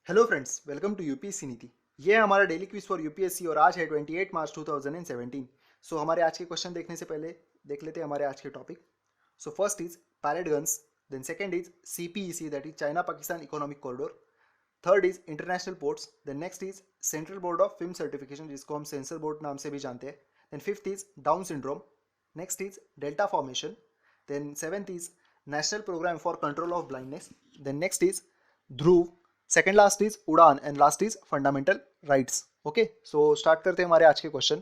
Hello friends, welcome to UPSC Niti. ये है हमारा डेली क्विज फॉर यूपीएससी और आज है 28 मार्च 2017। सो हमारे आज के क्वेश्चन देखने से पहले देख लेते हैं हमारे आज के topic. So first is pellet guns, then second is CPEC that is China Pakistan economic corridor, third is international ports, then next is central board of film certification जिसको हम सेंसर बोर्ड नाम से भी जानते हैं, then fifth is Down syndrome, next is delta formation, then seventh is national programme for control of blindness, then next is Dhruv, second last is Udan and last is fundamental rights. Okay, so start करते हैं हमारे आज के question.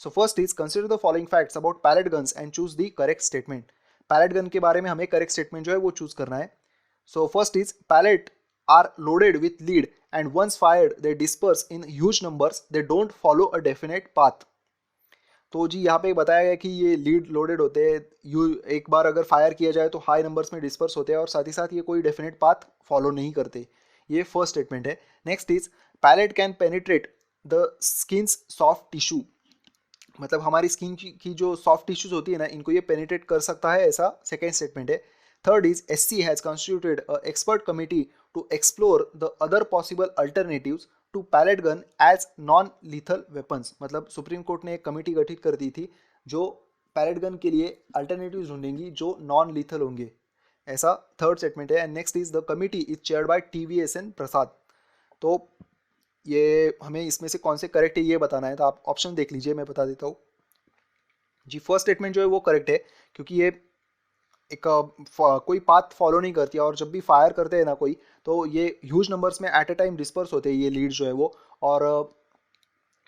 So first is consider the following facts about pellet guns and choose the correct statement. Pellet gun के बारे में हमें correct statement जो है वो चूज करना है। So first is pellet are loaded with lead and once fired they disperse in huge numbers, they don't follow a definite path. तो जी यहाँ पे बताया गया कि ये लीड लोडेड होते हैं, यू एक बार अगर फायर किया जाए तो हाई नंबर्स में डिस्पर्स होते हैं और साथ ही साथ ये कोई डेफिनेट पाथ फॉलो नहीं करते। ये फर्स्ट स्टेटमेंट है। Next is pellet can penetrate the skins soft tissue, मतलब हमारी स्किन की जो सॉफ्ट टिश्यूज होती है ना, इनको ये पेनिट्रेट कर सकता है, ऐसा सेकेंड स्टेटमेंट है। Third is SC has constituted a expert committee to explore the other possible alternatives to pellet gun as non lethal weapons, मतलब सुप्रीम कोर्ट ने एक कमिटी गठित कर दी थी जो पैलेट गन के लिए अल्टरनेटिव्स ढूंढेंगी जो नॉन लीथल होंगे, ऐसा थर्ड स्टेटमेंट है। And next is the committee is chaired by TVSN Prasad. तो ये हमें इसमें से कौन से करेक्ट है ये बताना है, तो आप ऑप्शन देख लीजिए, मैं बता देता हूँ। जी फर्स्ट स्टेटमेंट जो है वो करेक्ट है, क्योंकि ये एक कोई पाथ फॉलो नहीं करती है और जब भी फायर करते हैं ना कोई, तो ये ह्यूज नंबर्स में एट अ टाइम डिस्पर्स होते हैं ये लीड जो है वो, और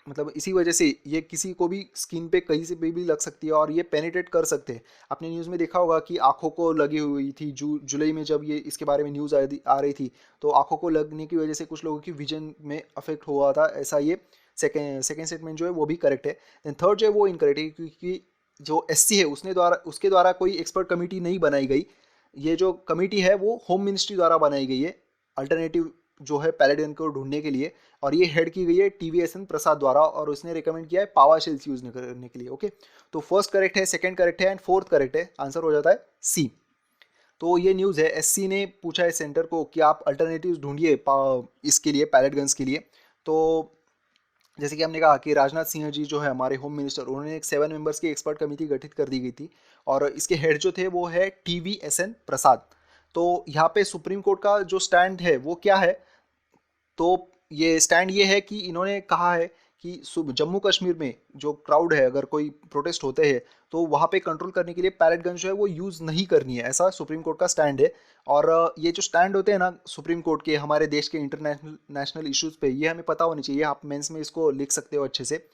मतलब इसी वजह से ये किसी को भी स्किन पे कहीं से भी लग सकती है और ये पेनिट्रेट कर सकते हैं। आपने न्यूज़ में देखा होगा कि आंखों को लगी हुई थी, जुलाई में जब ये इसके बारे में न्यूज़ आ रही थी, तो आंखों को लगने की वजह से कुछ लोगों की विजन में अफेक्ट हुआ था, ऐसा ये सेकेंड स्टेटमेंट जो है वो भी करेक्ट है। देन थर्ड जो है वो इनकरेक्ट है, क्योंकि जो एससी है उसके द्वारा कोई एक्सपर्ट कमेटी नहीं बनाई गई। ये जो कमेटी है वो होम मिनिस्ट्री द्वारा बनाई गई है अल्टरनेटिव जो है पैलेट गन को ढूंढने के लिए, और ये हेड की गई है टीवीएसएन प्रसाद द्वारा, और उसने रिकमेंड किया है पावा शेल्स यूज करने के लिए। ओके, तो फर्स्ट करेक्ट है, सेकंड करेक्ट है एंड फोर्थ करेक्ट है, आंसर हो जाता है सी। तो ये न्यूज़ है, एससी ने पूछा है सेंटर को कि आप अल्टरनेटिव ढूंढिए इसके लिए, पैलेट गन्स के लिए। तो जैसे कि हमने कहा कि राजनाथ सिंह जी जो है हमारे होम मिनिस्टर, उन्होंने एक 7 मेंबर्स की एक्सपर्ट कमेटी गठित कर दी गई थी, और इसके हेड जो थे वो है टीवीएसएन प्रसाद। तो यहाँ पे सुप्रीम कोर्ट का जो स्टैंड है वो क्या है, तो ये स्टैंड ये है कि इन्होंने कहा है कि जम्मू कश्मीर में जो क्राउड है, अगर कोई प्रोटेस्ट होते हैं तो वहाँ पे कंट्रोल करने के लिए पैलेट गन जो है वो यूज़ नहीं करनी है, ऐसा सुप्रीम कोर्ट का स्टैंड है। और ये जो स्टैंड होते हैं ना सुप्रीम कोर्ट के हमारे देश के इंटरनेशनल नेशनल इश्यूज़ पे, ये हमें पता होनी चाहिए, आप मेंस में इसको लिख सकते हो अच्छे से।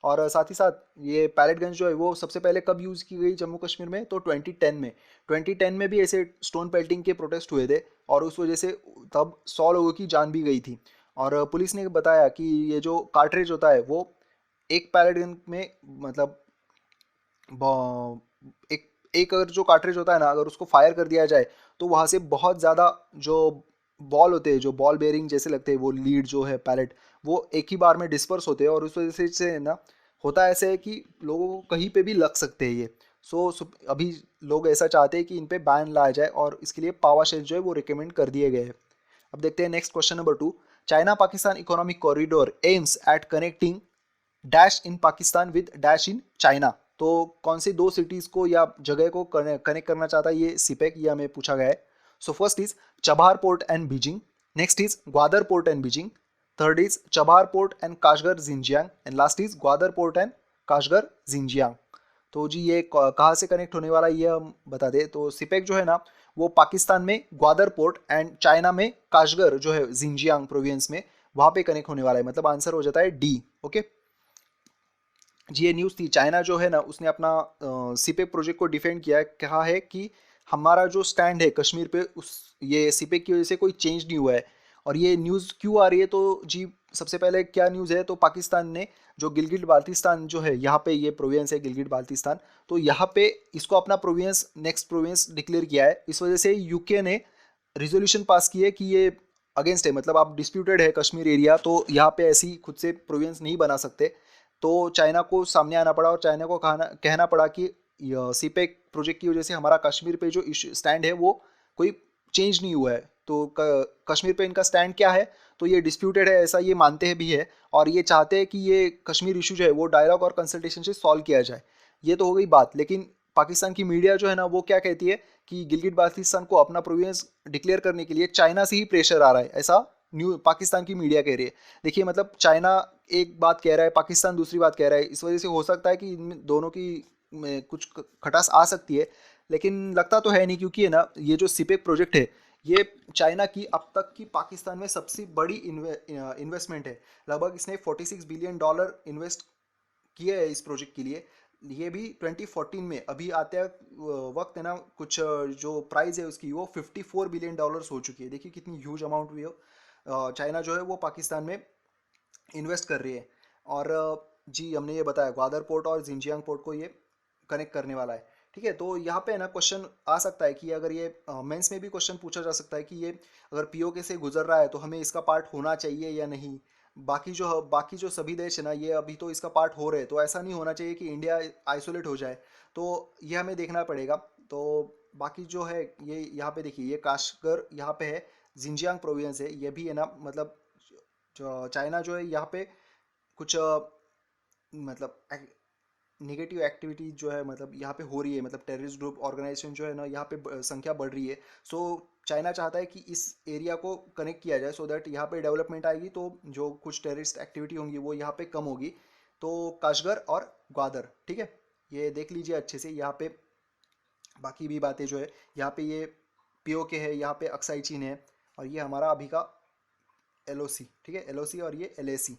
और साथ ही साथ ये पैलेट गन जो है वो सबसे पहले कब यूज़ की गई जम्मू कश्मीर में, तो 2010 में। 2010 में भी ऐसे स्टोन पेल्टिंग के प्रोटेस्ट हुए थे और उस वजह से तब 100 लोगों की जान भी गई थी। और पुलिस ने बताया कि ये जो कार्ट्रिज होता है वो एक पैलेट गन में, मतलब एक एक अगर जो कार्ट्रिज होता है ना, अगर उसको फायर कर दिया जाए तो वहाँ से बहुत ज़्यादा जो बॉल होते हैं, जो बॉल बेरिंग जैसे लगते हैं, वो लीड जो है पैलेट, वो एक ही बार में डिस्पर्स होते हैं, और उस वजह से ना होता ऐसे है कि लोगों को कहीं पे भी लग सकते हैं ये। अभी लोग ऐसा चाहते हैं कि इन पे बैन लाया जाए, और इसके लिए पावर शेल जो है वो रिकमेंड कर दिए गए हैं। अब देखते हैं next question number 2। China Pakistan economic corridor aims at connecting dash in Pakistan with dash in China. तो कौन सी दो सिटीज को या जगह को कनेक्ट करना चाहता है ये सिपेक, ये हमें पूछा गया है। So first is Chabahar port and Beijing, next is Gwadar port and Beijing, third is Chabahar port and Kashgar Xinjiang, and last is Gwadar port and Kashgar Xinjiang. तो जी ये कहाँ से कनेक्ट होने वाला ये हम बता दें, तो सिपेक जो है ना वो पाकिस्तान में ग्वादर पोर्ट एंड चाइना में काशगर जो है जिंजियांग प्रोविंस में, वहां पे कनेक्ट होने वाला है, मतलब आंसर हो जाता है डी। ओके जी, ये न्यूज़ थी, चाइना जो है ना उसने अपना सीपेक प्रोजेक्ट को डिफेंड किया है, कहा है कि हमारा जो स्टैंड है कश्मीर पे, उस ये सीपेक की वजह से कोई चेंज नहीं हुआ है। और ये न्यूज़ क्यों आ रही है, तो जी सबसे पहले क्या न्यूज़ है, तो पाकिस्तान ने जो गिलगिट बाल्टिस्तान जो है, यहाँ पे ये प्रोविंस है गिलगिट बाल्टिस्तान, तो यहाँ पे इसको अपना प्रोविंस नेक्स्ट प्रोविंस डिक्लेयर किया है। इस वजह से यूके ने रिजोल्यूशन पास की है कि ये अगेंस्ट है, मतलब आप डिस्प्यूटेड है कश्मीर एरिया, तो यहाँ पे ऐसी खुद से प्रोविंस नहीं बना सकते। तो चाइना को सामने आना पड़ा और चाइना को कहना पड़ा कि सीपेक प्रोजेक्ट की वजह से हमारा कश्मीर पे जो इशू स्टैंड है वो कोई चेंज नहीं हुआ है, तो कश्मीर पे इनका स्टैंड क्या है, तो ये डिस्प्यूटेड है ऐसा ये मानते हैं भी है, और ये चाहते हैं कि ये कश्मीर इशू जो है वो डायलॉग और कंसल्टेशन से सॉल्व किया जाए। ये तो हो गई बात, लेकिन पाकिस्तान की मीडिया जो है ना वो क्या कहती है कि गिलगित बाल्टिस्तान को अपना प्रोविंस डिक्लेयर करने के लिए चाइना से ही प्रेशर आ रहा है, ऐसा न्यू पाकिस्तान की मीडिया कह रही है। देखिए मतलब चाइना एक बात कह रहा है, पाकिस्तान दूसरी बात कह रहा है, इस वजह से हो सकता है कि इन दोनों की में कुछ खटास आ सकती है, लेकिन लगता तो है नहीं, क्योंकि है ना ये जो सिपेक प्रोजेक्ट है ये चाइना की अब तक की पाकिस्तान में सबसे बड़ी इन्वेस्टमेंट है। लगभग इसने $46 बिलियन इन्वेस्ट किए है इस प्रोजेक्ट के लिए। ये भी 2014 में अभी आते वक्त है ना कुछ जो प्राइस है उसकी वो $54 बिलियन हो चुकी है। देखिए कितनी ह्यूज अमाउंट हुई हो, चाइना जो है वो पाकिस्तान में इन्वेस्ट कर रही है। और जी हमने ये बताया ग्वादर पोर्ट और जिंजियांग पोर्ट को ये कनेक्ट करने वाला है। ठीक है, तो यहाँ पे ना क्वेश्चन आ सकता है कि अगर ये मेंस में भी क्वेश्चन पूछा जा सकता है कि ये अगर पीओके से गुजर रहा है तो हमें इसका पार्ट होना चाहिए या नहीं। बाकी जो सभी देश है ना ये अभी तो इसका पार्ट हो रहे हैं, तो ऐसा नहीं होना चाहिए कि इंडिया आइसोलेट हो जाए, तो ये हमें देखना पड़ेगा। तो बाकी जो है ये यहाँ पे देखिए ये काशगर यहाँ पे है, जिंजियांग प्रोविंस है ये भी है ना, मतलब जो चाइना जो है यहाँ पे कुछ मतलब निगेटिव एक्टिविटी जो है मतलब यहाँ पे हो रही है, मतलब टेररिस्ट ग्रुप ऑर्गेनाइजेशन जो है ना यहाँ पे संख्या बढ़ रही है। सो चाइना चाहता है कि इस एरिया को कनेक्ट किया जाए सो दैट यहाँ पे डेवलपमेंट आएगी, तो जो कुछ टेररिस्ट एक्टिविटी होंगी वो यहाँ पे कम होगी। तो काशगर और ग्वादर, ठीक है, ये देख लीजिए अच्छे से। यहाँ पे बाकी भी बातें जो है यहाँ पे ये पीओके है, यहाँ पे अक्साई चीन है, और ये हमारा अभी का एलओसी, ठीक है, एलओसी और ये एलएसी।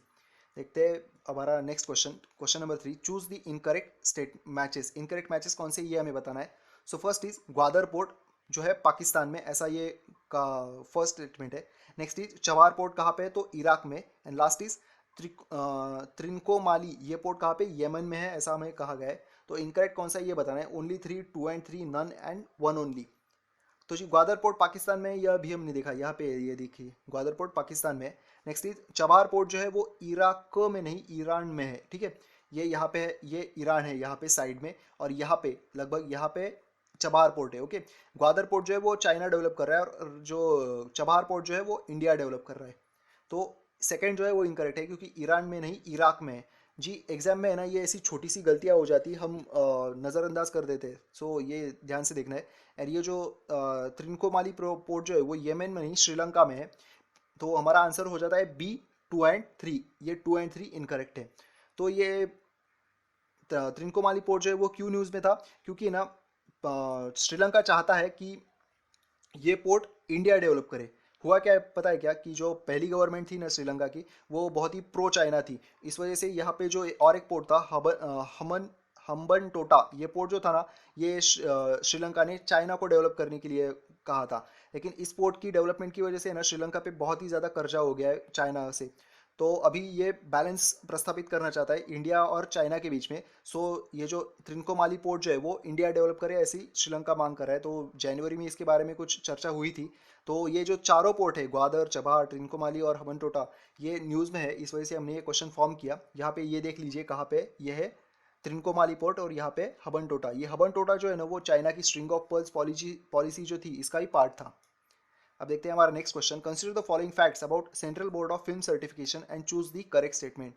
देखते हैं हमारा next question, question number 3, choose the incorrect state matches. Incorrect matches कौन से ये हमें बताना है। So first is Gwadar port जो है पाकिस्तान में, ऐसा ये का फर्स्ट स्टेटमेंट है। नेक्स्ट इज चवार पोर्ट कहाँ पे है, तो इराक में। एंड लास्ट इज त्रिनकोमाली, ये पोर्ट कहाँ पे, यमन में है, ऐसा हमें कहा गया है। तो इनकरेक्ट कौन सा ये बताना है, only 3, 2 and 3, none and 1 only. तो जी ग्वादर पोर्ट पाकिस्तान में, यह भी हमने देखा यहाँ पे, ये देखिए ग्वादर पोर्ट पाकिस्तान में। नेक्स्ट इज चबार पोर्ट जो है वो इराक में नहीं ईरान में है, ठीक है, ये यहाँ पे है, ये ईरान है यहाँ पे साइड में, और यहाँ पे लगभग यहाँ पे चबार पोर्ट है। ओके, ग्वादर पोर्ट जो है वो चाइना डेवलप कर रहा है, और जो चबार पोर्ट जो है वो इंडिया डेवलप कर रहा है। तो सेकंड जो है वो इनकरेक्ट है, क्योंकि ईरान में नहीं इराक में है। जी एग्जाम में है ना ये ऐसी छोटी सी गलतियां हो जाती हम नज़रअंदाज कर देते हैं, सो ये ध्यान से देखना है। और ये जो त्रिनकोमाली पोर्ट जो है वो येमेन में नहीं श्रीलंका में है। तो हमारा आंसर हो जाता है बी, 2 एंड 3, ये 2 एंड 3 इनकरेक्ट है। तो ये त्रिनकोमाली पोर्ट जो है वो क्यों न्यूज़ में था, क्योंकि ना श्रीलंका चाहता है कि ये पोर्ट इंडिया डेवलप करे। हुआ क्या है पता है क्या, कि जो पहली गवर्नमेंट थी ना श्रीलंका की, वो बहुत ही प्रो चाइना थी। इस वजह से यहाँ पे जो और एक पोर्ट था हम्बन टोटा, ये पोर्ट जो था ना ये श्रीलंका ने चाइना को डेवलप करने के लिए कहा था। लेकिन इस पोर्ट की डेवलपमेंट की वजह से ना श्रीलंका पे बहुत ही ज़्यादा कर्जा हो गया है चाइना से। तो अभी ये बैलेंस प्रस्तापित करना चाहता है इंडिया और चाइना के बीच में। सो ये जो त्रिनकोमाली पोर्ट जो है वो इंडिया डेवलप करे ऐसी श्रीलंका मांग कर रहा है। तो जनवरी में इसके बारे में कुछ चर्चा हुई थी। तो ये जो चारों पोर्ट है ग्वादर, चबार, त्रिनकोमाली और हम्बनटोटा, ये न्यूज़ में है, इस वजह से हमने ये क्वेश्चन फॉर्म किया। यहाँ पे ये देख लीजिए कहाँ पे ये है त्रिनकोमाली पोर्ट, और यहाँ पे हम्बनटोटा। ये हम्बनटोटा जो है ना वो चाइना की स्ट्रिंग ऑफ पर्ल्स पॉलिसी जो थी इसका ही पार्ट था। अब देखते हैं हमारा next question, consider the following facts about central board of film certification and choose the correct statement.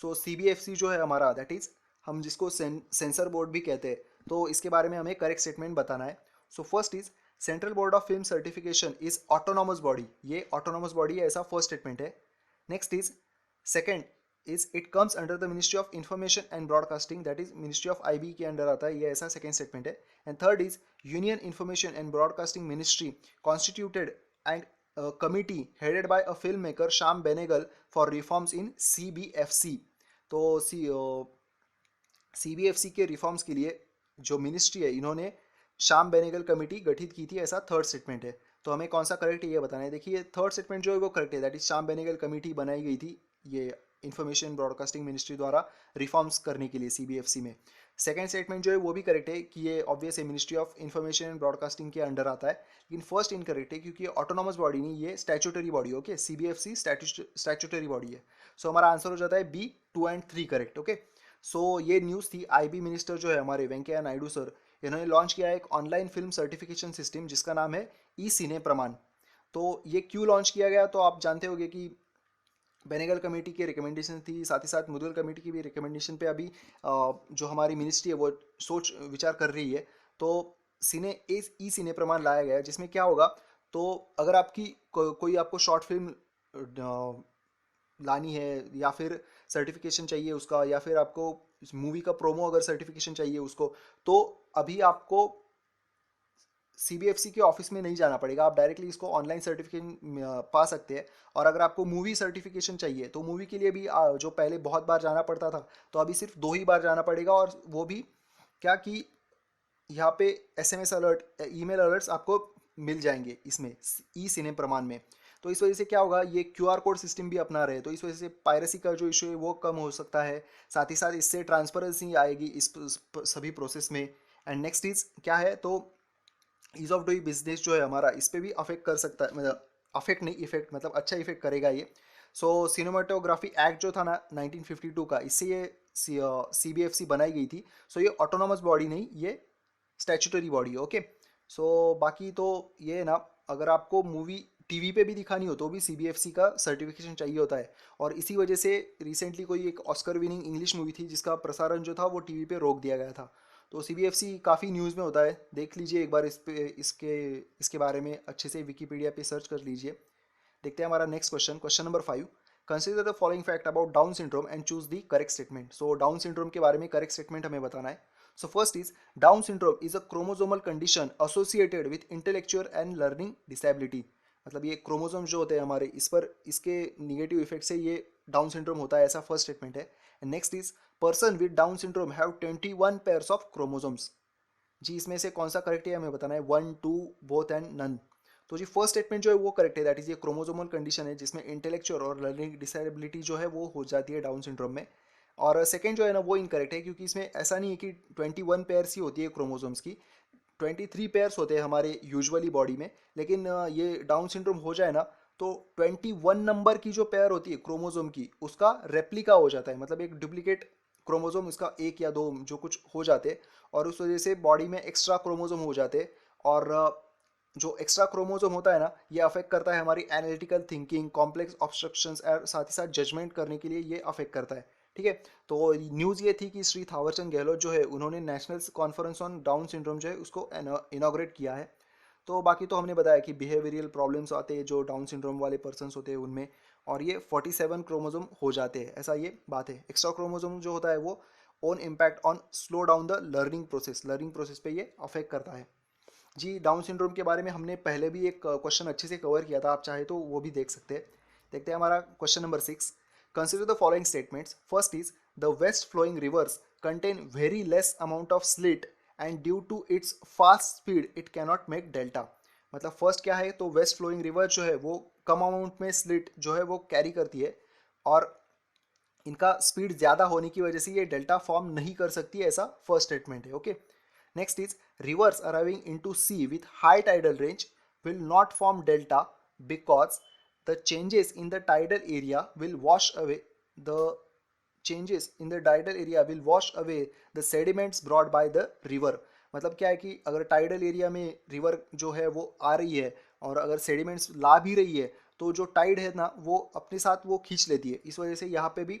So CBFC जो है हमारा, दैट इज हम जिसको सेंसर बोर्ड भी कहते हैं, तो इसके बारे में हमें करेक्ट स्टेटमेंट बताना है। So first is central board of film certification is autonomous body, ये ऑटोनॉमस बॉडी है, ऐसा फर्स्ट स्टेटमेंट है। Next is second is it comes under the ministry of information and broadcasting, that is ministry of IB के under आता है, ये ऐसा second statement है। And third is union information and broadcasting ministry constituted and committee headed by a film maker Shyam Benegal for reforms in CBFC. तो CBFC के reforms के लिए जो मिनिस्ट्री है इन्होंने श्याम बेनेगल कमेटी गठित की थी, ऐसा थर्ड स्टेटमेंट है। तो हमें कौन सा करेक्ट है ये बताना है। देखिए थर्ड स्टेटमेंट जो है वो करेक्ट है, that is Shyam Benegal committee बनाई गई थी ये इंफॉर्मेशन ब्रॉडकास्टिंग मिनिस्ट्री द्वारा रिफॉर्म्स करने के लिए सीबीएफसी में। सेकंड स्टेटमेंट जो है वो भी करेक्ट है कि ये ऑब्वियस है ministry of information and broadcasting के अंडर आता है। लेकिन फर्स्ट इनकरेक्ट है, क्योंकि ऑटोनॉमस बॉडी नहीं, ये statutory body. Okay, CBFC statutory body है। सो हमारा आंसर हो जाता है बी, 2 एंड 3 करेक्ट। ओके, सो ये न्यूज़ थी। आईबी मिनिस्टर जो है हमारे वेंकैया नायडू सर, इन्होंने लॉन्च किया है एक ऑनलाइन फिल्म सर्टिफिकेशन सिस्टम जिसका नाम है ई सिने प्रमाण। तो ये क्यों लॉन्च किया गया, तो आप जानते होंगे कि बेनेगल कमेटी की रिकमेंडेशन थी, साथ ही साथ मुदगल कमेटी की भी रिकमेंडेशन पे अभी जो हमारी मिनिस्ट्री है वो सोच विचार कर रही है। तो ई सिने प्रमाण लाया गया है, जिसमें क्या होगा, तो अगर आपकी कोई आपको शॉर्ट फिल्म लानी है, या फिर सर्टिफिकेशन चाहिए उसका, या फिर आपको मूवी का प्रोमो अगर सर्टिफिकेशन चाहिए उसको, तो अभी आपको सीबीएफसी के ऑफिस में नहीं जाना पड़ेगा, आप डायरेक्टली इसको ऑनलाइन सर्टिफिकेशन पा सकते हैं। और अगर आपको मूवी सर्टिफिकेशन चाहिए तो मूवी के लिए भी जो पहले बहुत बार जाना पड़ता था, तो अभी सिर्फ 2 ही बार जाना पड़ेगा, और वो भी क्या कि यहाँ पे एसएमएस अलर्ट, ईमेल अलर्ट्स आपको मिल जाएंगे इसमें ई सिने प्रमाण में। तो इस वजह से क्या होगा, ये क्यूआर कोड सिस्टम भी अपना रहे, तो इस वजह से पायरेसी का जो इशू है वो कम हो सकता है। साथ ही साथ इससे ट्रांसपेरेंसी आएगी इस सभी प्रोसेस में। एंड नेक्स्ट इज क्या है, तो ईज ऑफ डूइंग बिजनेस जो है हमारा, इस पर भी अफेक्ट कर सकता है, मतलब अफेक्ट नहीं, इफेक्ट मतलब अच्छा इफेक्ट करेगा ये। सो सिनेमाटोग्राफी एक्ट जो था ना 1952 का, इससे ये सीबीएफसी बनाई गई थी। सो ये ऑटोनॉमस बॉडी नहीं, ये स्टैच्यूटरी बॉडी है। ओके, सो बाकी तो ये है ना, अगर आपको मूवी टीवी पे भी दिखानी हो तो भी सीबीएफसी का सर्टिफिकेशन चाहिए होता है। और इसी वजह से रिसेंटली कोई एक ऑस्कर विनिंग इंग्लिश मूवी थी जिसका प्रसारण जो था वो टीवी पे रोक दिया गया था। तो सीबीएफसी काफ़ी न्यूज़ में होता है, देख लीजिए एक बार इस पे, इसके बारे में अच्छे से विकीपीडिया पे सर्च कर लीजिए। देखते हैं हमारा next question, question number 5। Consider the following fact about down syndrome and choose the correct statement. So down syndrome के बारे में करेक्ट स्टेटमेंट हमें बताना है। So first is, Down syndrome is a chromosomal condition associated with intellectual and learning disability. मतलब ये chromosome जो होते हैं हमारे, इस पर इसके निगेटिव इफेक्ट से ये डाउन सिंड्रोम होता है, ऐसा फर्स्ट स्टेटमेंट है। Next is, person with Down syndrome have 21 pairs of chromosomes. जी इसमें से कौन सा करेक्ट है हमें बताना है, 1 2 बोथ एंड नन। तो जी फर्स्ट स्टेटमेंट जो है वो करेक्ट है, दैट इज ये क्रोमोसोमल कंडीशन है जिसमें इंटेलेक्चुअल और लर्निंग डिसेबिलिटी जो है वो हो जाती है डाउन सिंड्रोम में। और सेकंड जो है ना वो इनकरेक्ट है, क्योंकि इसमें ऐसा नहीं है कि 21 पेयर्स ही होती है क्रोमोसोम्स की, 23 पेयर्स होते हैं हमारे यूजुअली बॉडी में। लेकिन ये डाउन सिंड्रोम हो जाए ना, तो 21 नंबर की जो पेयर होती है क्रोमोसोम की, उसका रेप्लिका हो जाता है, मतलब एक डुप्लीकेट क्रोमोसोम इसका एक या दो जो कुछ हो जाते, और उस वजह से बॉडी में एक्स्ट्रा क्रोमोसोम हो जाते। और जो एक्स्ट्रा क्रोमोसोम होता है ना, ये अफेक्ट करता है हमारी एनालिटिकल थिंकिंग, कॉम्प्लेक्स ऑब्स्ट्रक्शंस और साथ ही साथ जजमेंट करने के लिए ये अफेक्ट करता है। ठीक है, तो न्यूज़ ये थी कि श्री थावरचंद गहलोत जो है उन्होंने national conference on down syndrome जो है उसको इनाग्रेट किया है। तो बाकी तो हमने बताया कि बिहेवियरल प्रॉब्लम्स आते हैं जो डाउन सिंड्रोम वाले पर्सन्स होते हैं उनमें, और ये 47 क्रोमोसोम हो जाते हैं, ऐसा ये बात है। एक्स्ट्रा क्रोमोसोम जो होता है वो own impact on slow down the learning process पे ये अफेक्ट करता है। जी डाउन सिंड्रोम के बारे में हमने पहले भी एक क्वेश्चन अच्छे से कवर किया था, आप चाहे तो वो भी देख सकते हैं। देखते हैं हमारा question number 6। Consider the following statements. First is, the west flowing rivers contain very less amount of slit and due to its fast speed it cannot make delta. मतलब फर्स्ट क्या है, तो वेस्ट फ्लोइंग रिवर जो है वो कम amount में slit जो है वो कैरी करती है, और इनका स्पीड ज़्यादा होने की वजह से ये डेल्टा फॉर्म नहीं कर सकती, ऐसा फर्स्ट स्टेटमेंट है। Okay, next is, rivers arriving into sea with high tidal range will not form delta because the changes in the tidal area will wash away the sediments brought by the river। मतलब क्या है कि अगर tidal area में river जो है वो आ रही है, और अगर सेडिमेंट्स ला भी रही है, तो जो टाइड है ना वो अपने साथ वो खींच लेती है, इस वजह से यहाँ पे भी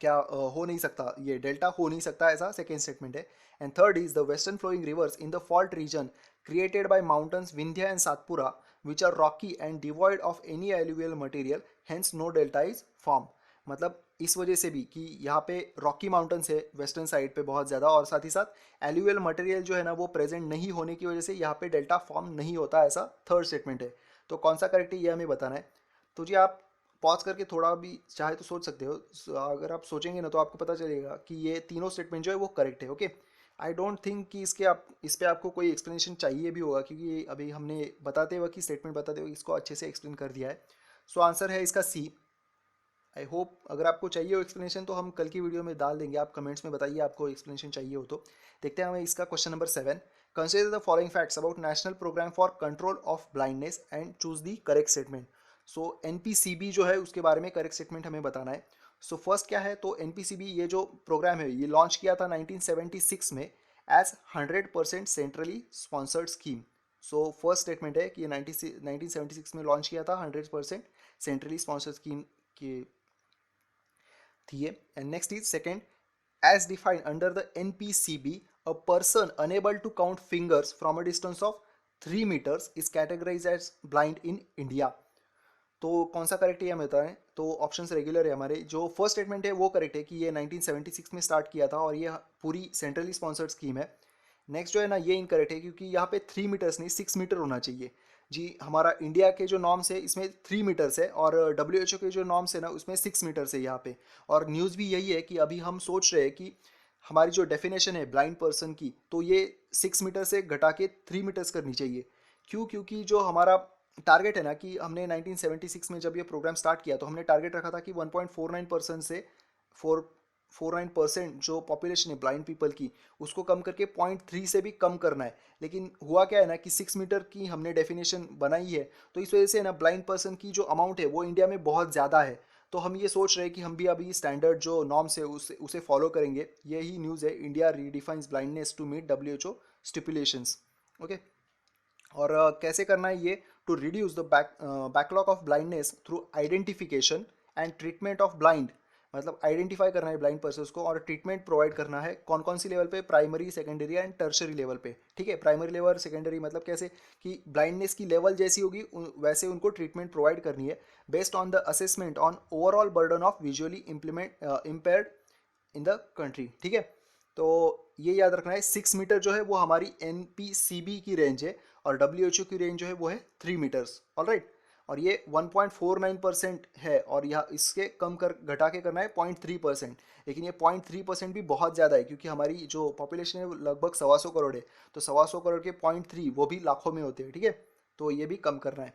क्या हो नहीं सकता, ये डेल्टा हो नहीं सकता, ऐसा सेकेंड स्टेटमेंट है। And third is, the western flowing rivers in the fault region created by mountains Vindhya and Satpura which are rocky and devoid of any alluvial material, hence no delta is form. मतलब इस वजह से भी कि यहाँ पे rocky mountains है western side पे बहुत ज़्यादा, और साथ ही साथ एल्यूवियल मटेरियल जो है ना वो प्रेजेंट नहीं होने की वजह से यहाँ पे डेल्टा फॉर्म नहीं होता, ऐसा थर्ड स्टेटमेंट है। तो कौन सा करेक्ट है ये हमें बताना है। तो जी आप पॉज करके थोड़ा भी चाहे तो सोच सकते हो, अगर आप सोचेंगे ना तो आपको पता चलेगा कि ये तीनों स्टेटमेंट जो है वो करेक्ट है। ओके, आई डोंट थिंक कि इस पे आपको कोई एक्सप्लेनेशन चाहिए भी होगा, क्योंकि अभी हमने बताते वक्त स्टेटमेंट बताते हुए इसको अच्छे से एक्सप्लेन कर दिया है। सो आंसर है इसका सी। आई होप अगर आपको चाहिए हो एक्सप्लेनेशन तो हम कल की वीडियो में डाल देंगे, आप कमेंट्स में बताइए आपको एक्सप्लेनेशन चाहिए हो तो। देखते हैं हमें इसका question number 7। Consider the following facts about national programme for control of blindness and choose the correct statement. So NPCB जो है उसके बारे में करेक्ट स्टेटमेंट हमें बताना है। सो फर्स्ट क्या है, तो एनपीसीबी ये जो प्रोग्राम है ये लॉन्च किया था 1976 में as 100% centrally sponsored scheme. So first statement है कि ये 1976 में लॉन्च किया था, 100% सेंट्रली स्पॉन्सर स्कीम की थी ये. And next is second, as defined under the NPCB, a person unable to count fingers from a distance of 3 meters is categorized as blind in India. तो कौन सा करेक्ट है हमें बताएं. तो ऑप्शंस रेगुलर है हमारे. जो फर्स्ट स्टेटमेंट है वो करेक्ट है कि ये 1976 में स्टार्ट किया था और ये पूरी सेंट्रली स्पॉन्सर्ड स्कीम है. नेक्स्ट जो है ना ये इनकरेक्ट है क्योंकि यहाँ पे 3 मीटर्स नहीं 6 मीटर होना चाहिए. जी हमारा इंडिया के जो नॉर्म्स है इसमें 3 मीटर्स है और WHO के जो नॉर्म्स है ना उसमें 6 मीटर्स है यहाँ पे. और न्यूज़ भी यही है कि अभी हम सोच रहे हैं कि हमारी जो डेफिनेशन है ब्लाइंड पर्सन की तो ये 6 मीटर से घटा के 3 मीटर्स करनी चाहिए. क्यों? क्योंकि जो हमारा टारगेट है ना कि हमने 1976 में जब ये प्रोग्राम स्टार्ट किया तो हमने टारगेट रखा था कि 1.49% से 449% जो पॉपुलेशन है ब्लाइंड पीपल की उसको कम करके 0.3 से भी कम करना है. लेकिन हुआ क्या है ना कि 6 मीटर की हमने डेफिनेशन बनाई है तो इस वजह से ना ब्लाइंड पर्सन की जो अमाउंट है वो इंडिया में बहुत ज़्यादा है. तो हम ये सोच रहे हैं कि हम भी अभी स्टैंडर्ड जो नॉर्म्स है उसे फॉलो करेंगे. यही न्यूज़ है, India redefines blindness to meet WHO stipulations. Okay. और कैसे करना है ये? To reduce the backlog of blindness through identification and treatment of blind. मतलब आइडेंटिफाई करना है ब्लाइंड पर्सन को और ट्रीटमेंट प्रोवाइड करना है. कौन कौन सी लेवल पे? Primary, secondary and tertiary level पे. ठीक है. प्राइमरी लेवल, सेकेंडरी मतलब कैसे कि ब्लाइंडनेस की लेवल जैसी होगी वैसे उनको ट्रीटमेंट प्रोवाइड करनी है based on the assessment on overall burden of visually impaired in the country. ठीक है. तो ये याद रखना है 6 मीटर जो है वो हमारी NPCB की रेंज है और WHO की रेंज जो है वो है 3 मीटर्स. ऑलराइट. और ये 1.49% है और यह इसके कम कर घटा के करना है 0.3%. लेकिन ये 0.3% भी बहुत ज़्यादा है क्योंकि हमारी जो पॉपुलेशन है वो लगभग 125 करोड़ है. तो 125 करोड़ के 0.3 वो भी लाखों में होते हैं. ठीक है. तो ये भी कम करना है.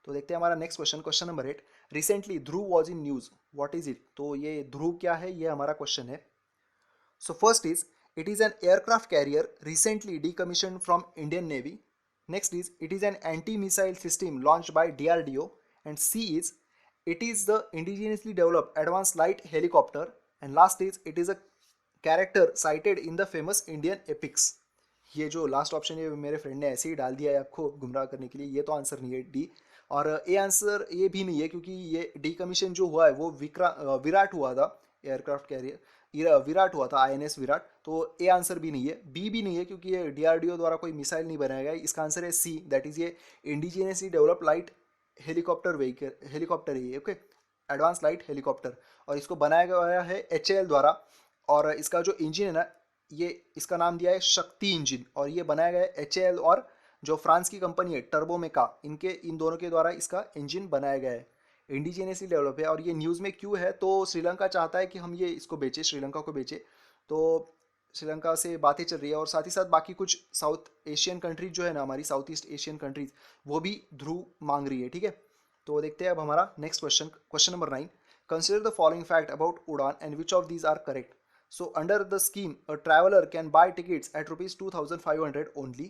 तो देखते हैं हमारा next question. Question number 8, recently Dhruv was in news, what is it? तो ये ध्रुव क्या है ये हमारा क्वेश्चन है. So first is, it is an aircraft carrier recently decommissioned from Indian Navy. Next is, it is an anti-missile system launched by DRDO. And C is, it is the indigenously developed advanced light helicopter. And last is, it is a character cited in the famous Indian epics. ये जो last option है मेरे friend ने ऐसे ही डाल दिया है आपको गुमराह करने के लिए. ये तो आंसर नहीं है डी. और ए आंसर ये भी नहीं है क्योंकि ये डीकमीशन जो हुआ है वो विराट हुआ था. एयरक्राफ्ट कैरियर विराट हुआ था, INS विराट. तो ए आंसर भी नहीं है. बी भी नहीं है क्योंकि ये DRDO द्वारा कोई मिसाइल नहीं बनाया गया. इसका आंसर है सी, दैट इज ये indigenously develop light helicopter vehicle. Helicopter है ये. ओके. Advance light helicopter. और इसको बनाया गया है HAL द्वारा. और इसका जो इंजन है ना ये इसका नाम दिया है शक्ति इंजन और ये बनाया गया है HAL और जो फ्रांस की कंपनी है टर्बोमेका इन दोनों के द्वारा इसका इंजन बनाया गया है. इंडिजिनियसली डेवलप है. और ये न्यूज़ में क्यों है? तो श्रीलंका चाहता है कि हम ये इसको बेचे, श्रीलंका को बेचे. तो श्रीलंका से बातें चल रही है और साथ ही साथ बाकी कुछ साउथ एशियन कंट्रीज जो है ना हमारी साउथ ईस्ट एशियन कंट्रीज वो भी ध्रुव मांग रही है. ठीक है. तो देखते हैं अब हमारा next question. Question number 9, consider the following fact about Udan and which of these are correct. So under the scheme, a traveler can buy tickets at rupees 2,500 only.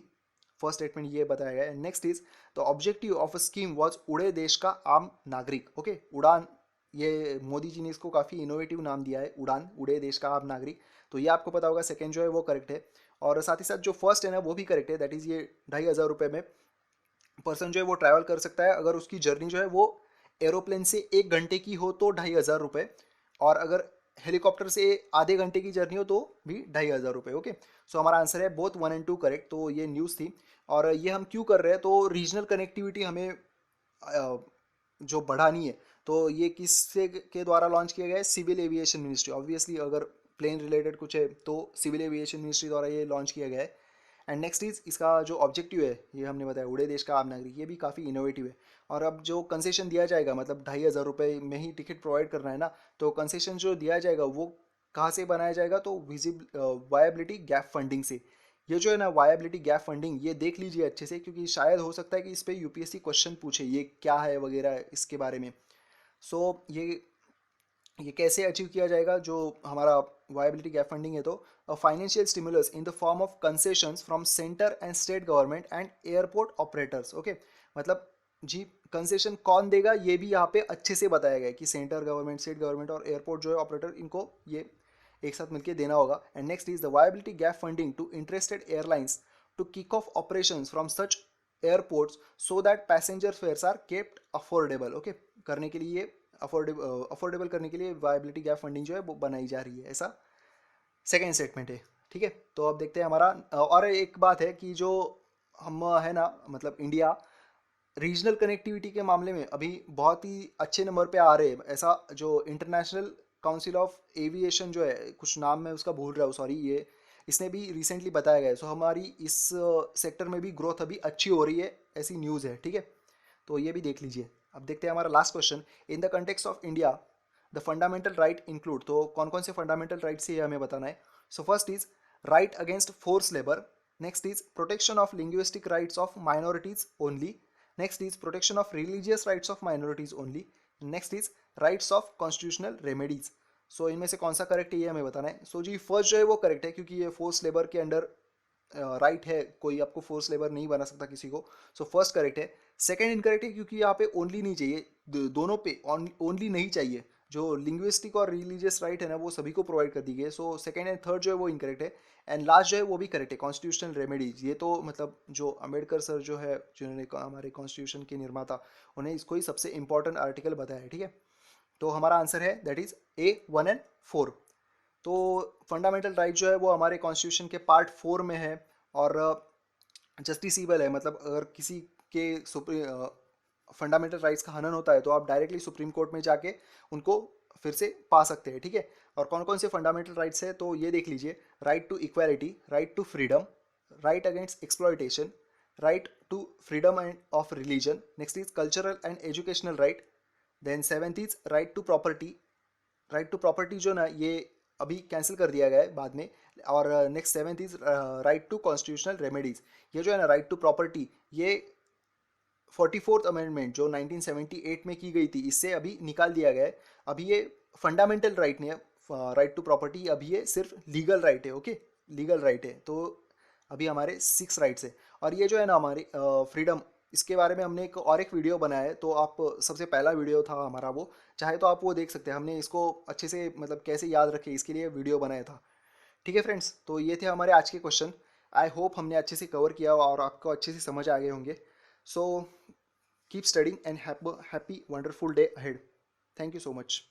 First statement ये बताया गया है. Next is the objective of a scheme was उड़े देश का आम नागरिक. Okay. उड़ान, ये मोदी जी ने इसको काफ़ी इनोवेटिव नाम दिया है, उड़ान, उड़े देश का आम नागरिक. तो ये आपको पता होगा. सेकंड जो है वो करेक्ट है. और साथ ही साथ जो फर्स्ट है ना वो भी करेक्ट है. दैट इज़ ये 2,500 रुपये में पर्सन जो है वो ट्रैवल कर सकता है. अगर उसकी जर्नी जो है वो एरोप्लेन से 1 घंटे की हो तो 2,500 रुपये. और अगर हेलीकॉप्टर से आधे घंटे की जर्नी हो तो भी 2,500 रुपये. ओके. सो हमारा आंसर है बोथ 1 and 2 करेक्ट. तो ये न्यूज़ थी. और ये हम क्यों कर रहे हैं? तो रीजनल कनेक्टिविटी हमें जो बढ़ानी है. तो ये किससे के द्वारा लॉन्च किया गया है? Civil aviation ministry. ऑब्वियसली अगर प्लेन रिलेटेड कुछ है तो सिविल एविएशन मिनिस्ट्री द्वारा ये लॉन्च किया गया है. एंड नेक्स्ट इज इसका जो ऑब्जेक्टिव है ये हमने बताया उड़े देश का आम नागरिक, ये भी काफ़ी इनोवेटिव है. और अब जो कंसेशन दिया जाएगा मतलब 2,500 रुपये में ही टिकट प्रोवाइड करना है ना, तो कंसेशन जो दिया जाएगा वो कहाँ से बनाया जाएगा? तो वायबिलिटी गैप फंडिंग से. ये जो है ना वायबिलिटी गैप फंडिंग ये देख लीजिए अच्छे से क्योंकि शायद हो सकता है कि इस पर UPSC क्वेश्चन पूछे ये क्या है वगैरह इसके बारे में. सो ये कैसे अचीव किया जाएगा जो हमारा वायबिलिटी गैप फंडिंग है? तो financial stimulus in the form of concessions from centre and state government and airport operators. Okay. मतलब जी कंसेशन कौन देगा ये भी यहाँ पे अच्छे से बताया गया है कि सेंटर गवर्नमेंट, स्टेट गवर्नमेंट और एयरपोर्ट जो है ऑपरेटर इनको ये एक साथ मिलकर देना होगा. And next is the viability gap funding to interested airlines to kick off operations from such airports so that passenger fares are kept affordable. Okay, करने के लिए अफोर्डेबल करने के लिए वायबिलिटी गैप फंडिंग जो है वो बनाई जा रही है, ऐसा सेकेंड स्टेटमेंट है। ठीक है, तो अब देखते हैं हमारा और एक बात है कि जो हम है ना, मतलब इंडिया रीजनल कनेक्टिविटी के मामले में अभी बहुत ही अच्छे नंबर पे आ रहे हैं। ऐसा जो इंटरनेशनल काउंसिल ऑफ एविएशन जो है, कुछ नाम मैं उसका भूल रहा हूँ, सॉरी, ये इसने भी रिसेंटली बताया गया है। सो हमारी इस सेक्टर में भी ग्रोथ अभी अच्छी हो रही है, ऐसी न्यूज़ है। ठीक है, तो ये भी देख लीजिए। अब देखते हैं हमारा last question, in the context of India the fundamental right include. तो कौन कौन से फंडामेंटल राइट्स ये हमें बताना है। So first is right against force labour, next is protection of linguistic rights of minorities only, next is protection of religious rights of minorities only, next is rights of constitutional remedies. So इनमें से कौन सा correct है ये हमें बताना है। सो जी first जो है वो करेक्ट है, क्योंकि ये फोर्स लेबर के अंडर राइट है, कोई आपको फोर्स लेबर नहीं बना सकता किसी को। सो फर्स्ट करेक्ट है। सेकंड इनकरेक्ट है, क्योंकि यहाँ पे ओनली नहीं चाहिए, दोनों पे ओनली नहीं चाहिए। जो लिंग्विस्टिक और रिलीजियस राइट है ना, वो सभी को प्रोवाइड कर दी गई है। सो सेकंड एंड थर्ड जो है वो इनकरेक्ट है, एंड लास्ट जो है वो भी करेक्ट है, कॉन्स्टिट्यूशनल रेमेडीज। ये तो मतलब जो अम्बेडकर सर जो है, जिन्होंने हमारे कॉन्स्टिट्यूशन के निर्माता, उन्हें इसको ही सबसे इंपॉर्टेंट आर्टिकल बताया है। ठीक है, तो हमारा आंसर है दैट इज A1 and 4। तो फंडामेंटल राइट जो है वो हमारे कॉन्स्टिट्यूशन के पार्ट 4 में है, और जस्टिसेबल है। मतलब अगर किसी के फंडामेंटल राइट्स का हनन होता है तो आप डायरेक्टली सुप्रीम कोर्ट में जाके उनको फिर से पा सकते हैं। ठीक है, और कौन कौन से फंडामेंटल राइट्स है तो ये देख लीजिए। Right to equality, right to freedom, right against exploitation, right to freedom and of religion, next is cultural and educational right, then seventh is right to property. Right to property जो ना ये अभी cancel कर दिया गया है बाद में। और next seventh is right to constitutional remedies. ये जो है ना राइट टू प्रॉपर्टी, ये 44th अमेंडमेंट जो 1978 में की गई थी, इससे अभी निकाल दिया गया है। अभी ये फंडामेंटल राइट नहीं है, राइट टू प्रॉपर्टी, अभी ये सिर्फ लीगल राइट है। ओके, लीगल राइट है। तो अभी हमारे 6 राइट्स है। और ये जो है ना हमारी फ्रीडम, इसके बारे में हमने एक वीडियो बनाया है, तो आप सबसे पहला वीडियो था हमारा वो, चाहे तो आप वो देख सकते हैं। हमने इसको अच्छे से मतलब कैसे याद रखे इसके लिए वीडियो बनाया था। ठीक है फ्रेंड्स, तो ये थे हमारे आज के क्वेश्चन। आई होप हमने अच्छे से कवर किया और आपको अच्छे से समझ आ गए होंगे। So keep studying and have a happy wonderful day ahead. Thank you so much.